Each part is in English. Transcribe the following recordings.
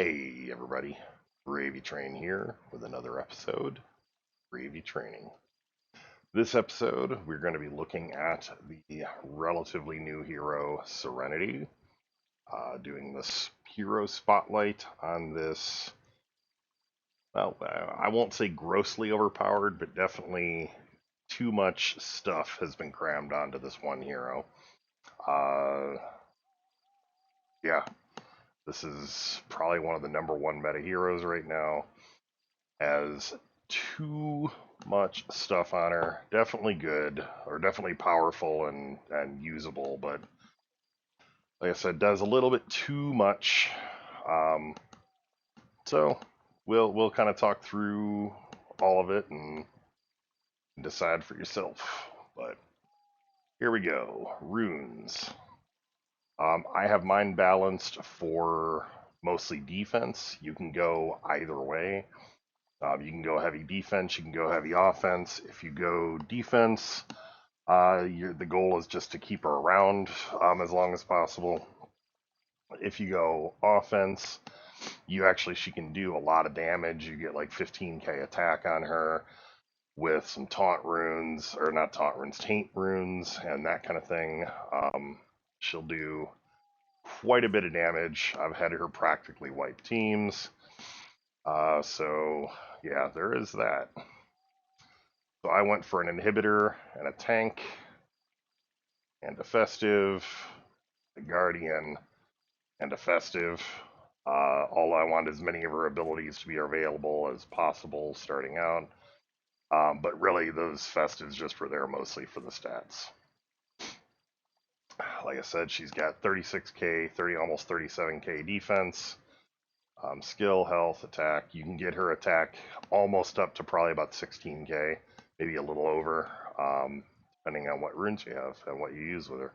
Hey everybody, GravyTrain here with another episode, GravyTraining. This episode, we're going to be looking at the relatively new hero, Serenity, doing this hero spotlight on this, well, I won't say grossly overpowered, but definitely too much stuff has been crammed onto this one hero. Uh, yeah, this is probably one of the number one meta heroes right now. Has too much stuff on her. Definitely good, or definitely powerful and usable, but like I said, does a little bit too much. Um, so we'll kind of talk through all of it and decide for yourself. But here we go. Runes. I have mine balanced for mostly defense. You can go either way. You can go heavy defense, you can go heavy offense. If you go defense, the goal is just to keep her around as long as possible. If you go offense, she can do a lot of damage. You get like 15k attack on her with some taunt runes, or not taunt runes, taint runes, and that kind of thing. She'll do quite a bit of damage. I've had her practically wipe teams. So yeah, there is that. So I went for an inhibitor and a tank and a festive, a guardian and a festive. All I want is many of her abilities to be available as possible starting out. But really, those festives just were there mostly for the stats. Like I said, she's got 36k, almost 37k defense, skill, health, attack. You can get her attack almost up to probably about 16k, maybe a little over, depending on what runes you have and what you use with her.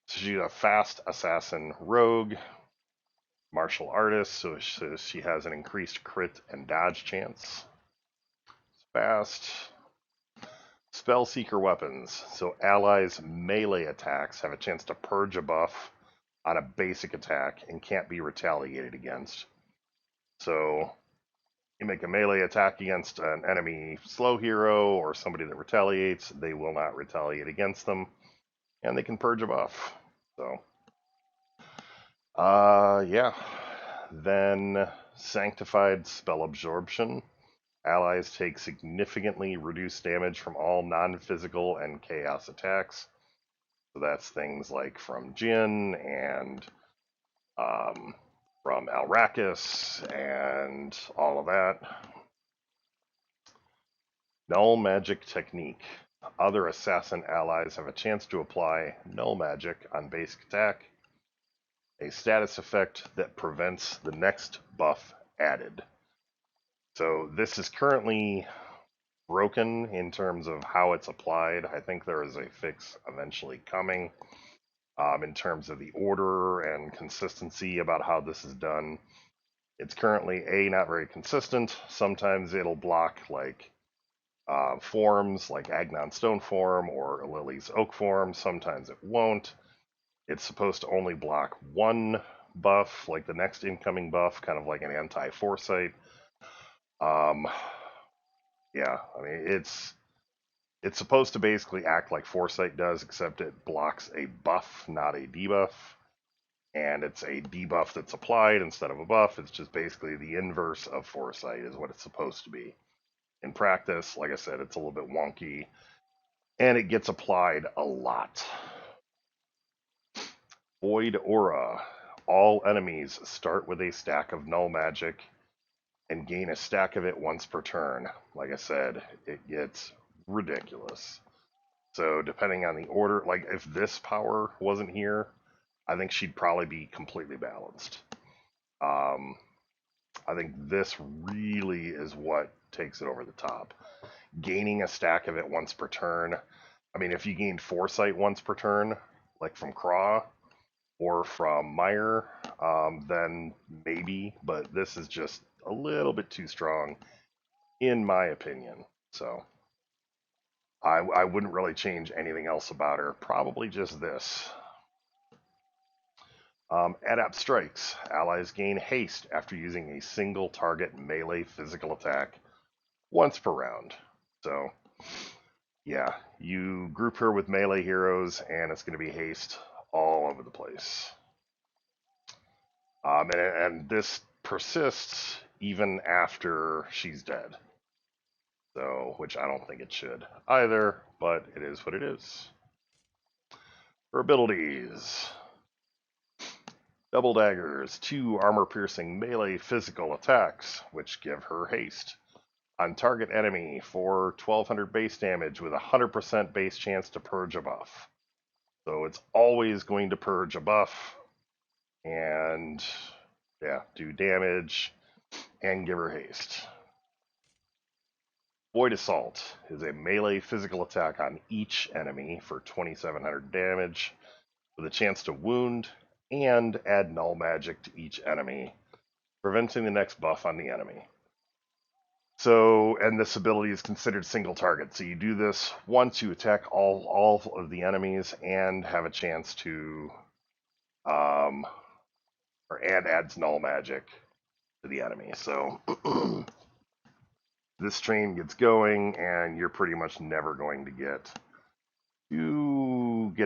So she's a fast assassin rogue, martial artist, so she has an increased crit and dodge chance. Fast. Spell seeker weapons, so allies' melee attacks have a chance to purge a buff on a basic attack and can't be retaliated against. So you make a melee attack against an enemy slow hero or somebody that retaliates, they will not retaliate against them, and they can purge a buff. So, yeah. Then sanctified spell absorption. Allies take significantly reduced damage from all non-physical and chaos attacks. So that's things like from Jin and from Alrakis and all of that. Null Magic Technique. Other assassin allies have a chance to apply Null Magic on basic attack, a status effect that prevents the next buff added. So this is currently broken in terms of how it's applied. I think there is a fix eventually coming in terms of the order and consistency about how this is done. It's currently not very consistent. Sometimes it'll block like forms like Agnon Stone form or Lily's Oak form. Sometimes it won't. It's supposed to only block one buff, like the next incoming buff, kind of like an anti-foresight. Yeah, I mean, it's supposed to basically act like Foresight does, except it blocks a buff, not a debuff. And it's a debuff that's applied instead of a buff. It's just basically the inverse of Foresight is what it's supposed to be. In practice, like I said, it's a little bit wonky, and it gets applied a lot. Void Aura. All enemies start with a stack of null magic and gain a stack of it once per turn. Like I said, it gets ridiculous. So depending on the order, like if this power wasn't here, I think she'd probably be completely balanced. I think this really is what takes it over the top. Gaining a stack of it once per turn. I mean, if you gained Foresight once per turn, like from Craw or from Meyer, then maybe, but this is just a little bit too strong, in my opinion. So I wouldn't really change anything else about her. Probably just this. Adept strikes. Allies gain haste after using a single target melee physical attack once per round. So, yeah, you group her with melee heroes, and it's going to be haste all over the place. And this persists even after she's dead. So, which I don't think it should either, but it is what it is. Her abilities. Double daggers, 2 armor-piercing melee physical attacks, which give her haste. On target enemy for 1200 base damage with a 100% base chance to purge a buff. So it's always going to purge a buff and, yeah, do damage and give her haste. Void Assault is a melee physical attack on each enemy for 2700 damage with a chance to wound and add null magic to each enemy, preventing the next buff on the enemy. So, and this ability is considered single target. So you do this once, you attack all of the enemies and have a chance to, and adds null magic to the enemy. So this train gets going, and you're pretty much never going to get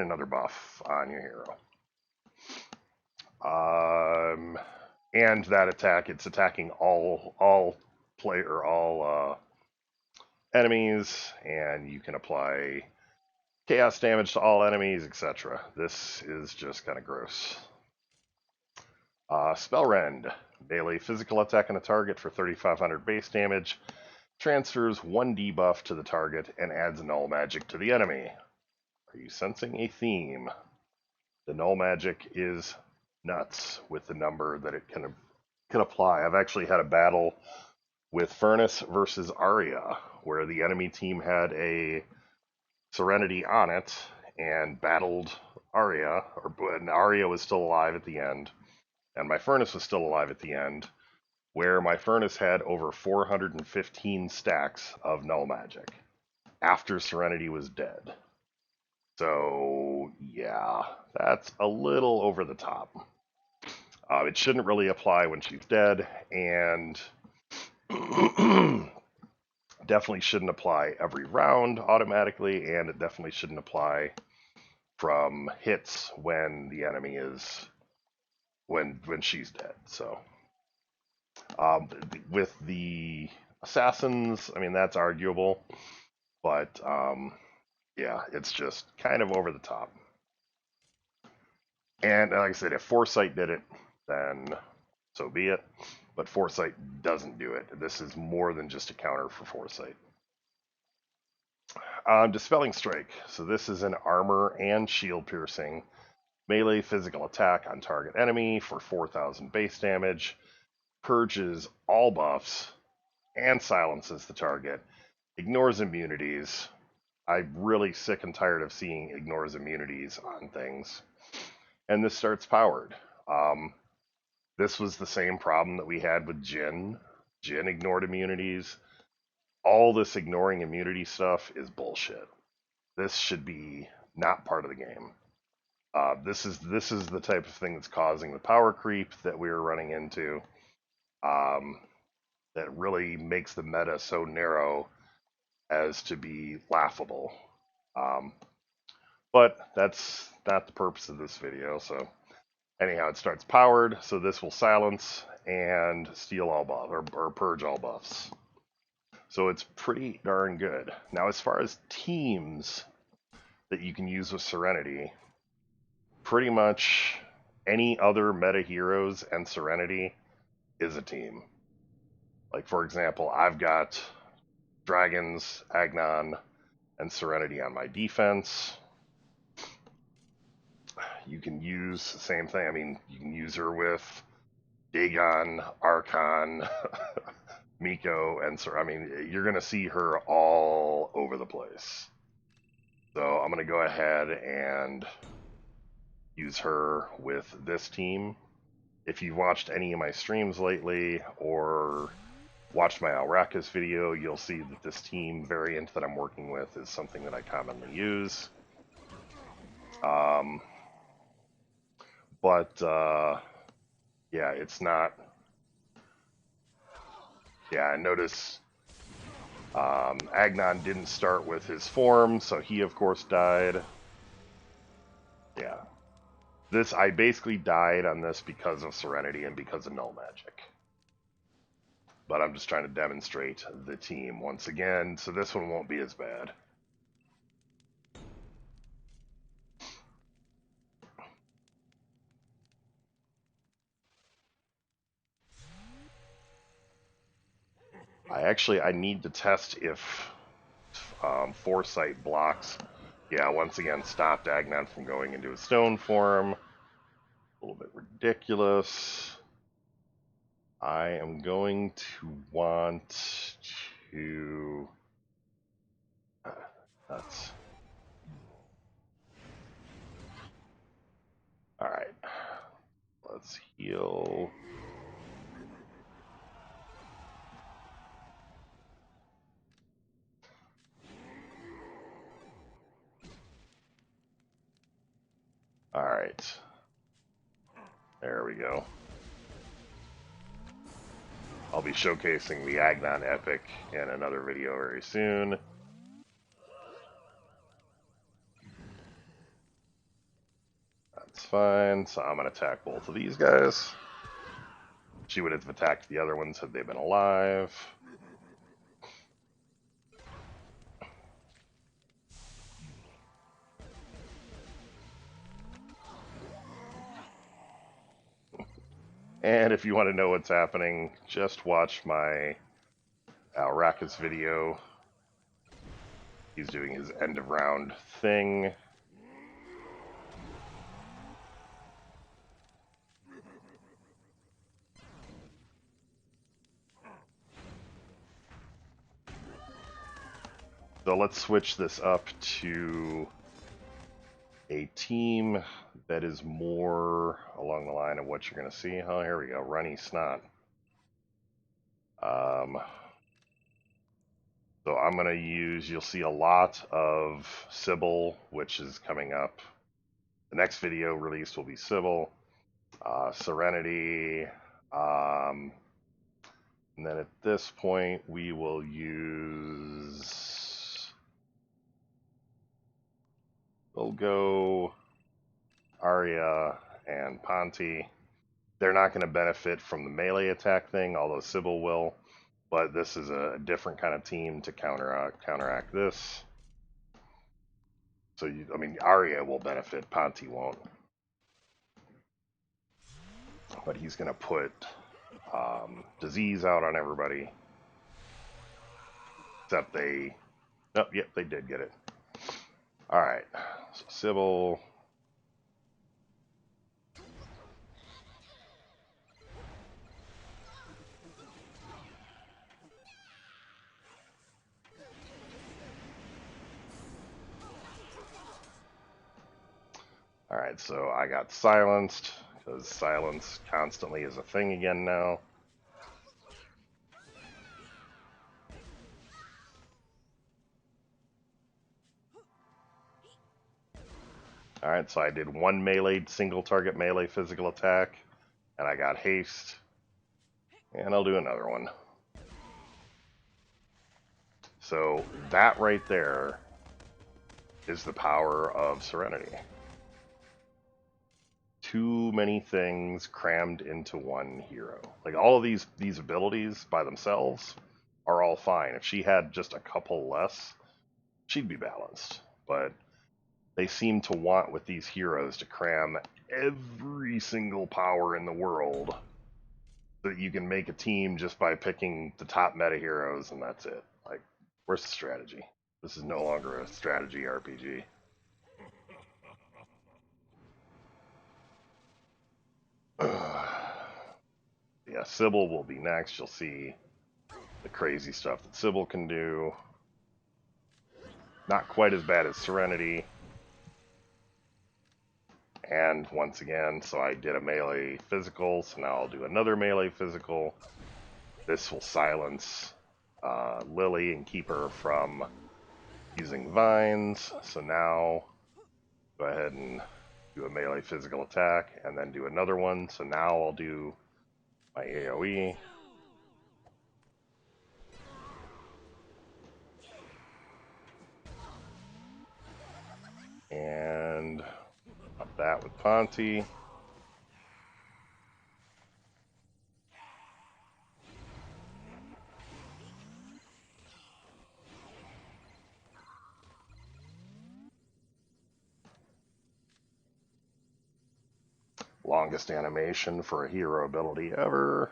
another buff on your hero. And that attack, it's attacking all enemies, and you can apply chaos damage to all enemies, etc. This is just kind of gross. Spell Rend, melee physical attack on a target for 3500 base damage, transfers 1 debuff to the target and adds null magic to the enemy. Are you sensing a theme? The null magic is nuts with the number that it can apply. I've actually had a battle with Furnace versus Arya, where the enemy team had a Serenity on it and battled Arya, and Arya was still alive at the end, and my Furnace was still alive at the end, where my Furnace had over 415 stacks of null magic after Serenity was dead. So, yeah, that's a little over the top. It shouldn't really apply when she's dead, and definitely shouldn't apply every round automatically, and it definitely shouldn't apply from hits when the enemy is when she's dead. So with the assassins, I mean, that's arguable, but yeah, it's just kind of over the top. And like I said, if Foresight did it, then so be it. But Foresight doesn't do it. This is more than just a counter for Foresight. Dispelling Strike. So this is an armor and shield piercing melee physical attack on target enemy for 4000 base damage. Purges all buffs and silences the target. Ignores immunities. I'm really sick and tired of seeing ignores immunities on things. And this starts powered. This was the same problem that we had with Jin. Jin ignored immunities. All this ignoring immunity stuff is bullshit. This should be not part of the game. This is the type of thing that's causing the power creep that we were running into. That really makes the meta so narrow as to be laughable. But that's not the purpose of this video. So anyhow, it starts powered, so this will silence and steal all buffs or purge all buffs. So it's pretty darn good. Now, as far as teams that you can use with Serenity, pretty much any other meta heroes and Serenity is a team. Like, for example, I've got Dragons, Agnon, and Serenity on my defense. You can use the same thing. I mean, you can use her with Dagon, Archon, Miko, and I mean, you're going to see her all over the place. So I'm going to go ahead and use her with this team. If you've watched any of my streams lately or watched my Alrakas video, you'll see that this team variant that I'm working with is something that I commonly use. but yeah, it's not. Yeah, I notice Agnon didn't start with his form, so he of course died. Yeah. I basically died on this because of Serenity and because of Null Magic. But I'm just trying to demonstrate the team once again, so this one won't be as bad. I need to test if Foresight blocks. Yeah, once again, stopped Agnon from going into a stone form. A little bit ridiculous. I am going to want to... That's... Alright. Let's heal. Alright. There we go. I'll be showcasing the Agnon Epic in another video very soon. That's fine. So I'm going to attack both of these guys. She would have attacked the other ones had they been alive. And if you want to know what's happening, just watch my Rakus video. He's doing his end of round thing. So let's switch this up to a team that is more along the line of what you're going to see. Oh, here we go. Runny Snot. So I'm going to use, you'll see a lot of Sybil, which is coming up. The next video released will be Sybil, Serenity, and then at this point we will use, we'll go Arya and Ponti. They're not going to benefit from the melee attack thing, although Sybil will. But this is a different kind of team to counteract this. So, I mean, Arya will benefit, Ponti won't. But he's going to put disease out on everybody. Except they... Oh, yep, they did get it. Alright, so Sybil... Alright, so I got silenced, because silence constantly is a thing again now. Alright, so I did one melee, single target melee physical attack, and I got haste. And I'll do another one. So that right there is the power of Serenity. Too many things crammed into one hero. Like all of these abilities by themselves are all fine. If she had just a couple less, she'd be balanced. But they seem to want with these heroes to cram every single power in the world so that you can make a team just by picking the top meta heroes and that's it. Like, where's the strategy? This is no longer a strategy RPG. Yeah, Sybil will be next. You'll see the crazy stuff that Sybil can do. Not quite as bad as Serenity. And once again, so I did a melee physical, so now I'll do another melee physical. This will silence Lily and keep her from using vines. So now, go ahead and do do a melee physical attack, and then do another one. So now I'll do my AoE. And up that with Ponty. Longest animation for a hero ability ever.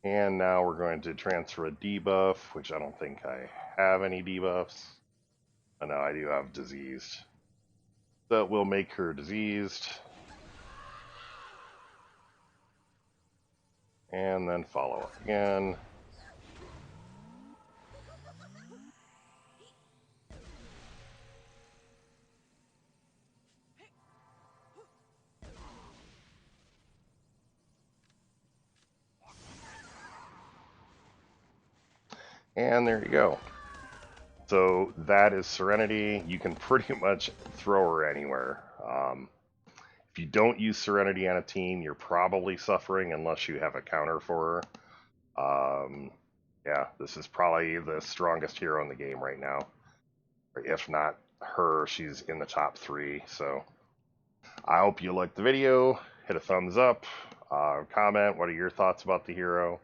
And now we're going to transfer a debuff, which I don't think I have any debuffs. Oh, no, I do have diseased. So we'll make her diseased. And then follow again. And there you go. So that is Serenity. You can pretty much throw her anywhere. If you don't use Serenity on a team, you're probably suffering unless you have a counter for her. Yeah, this is probably the strongest hero in the game right now. If not her, she's in the top 3. So I hope you liked the video. Hit a thumbs up. Comment, what are your thoughts about the hero?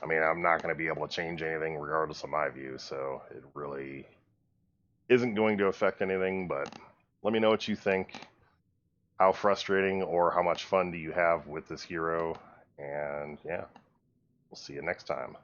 I mean, I'm not going to be able to change anything regardless of my view, so it really isn't going to affect anything, but let me know what you think. How frustrating or how much fun do you have with this hero? And yeah, we'll see you next time.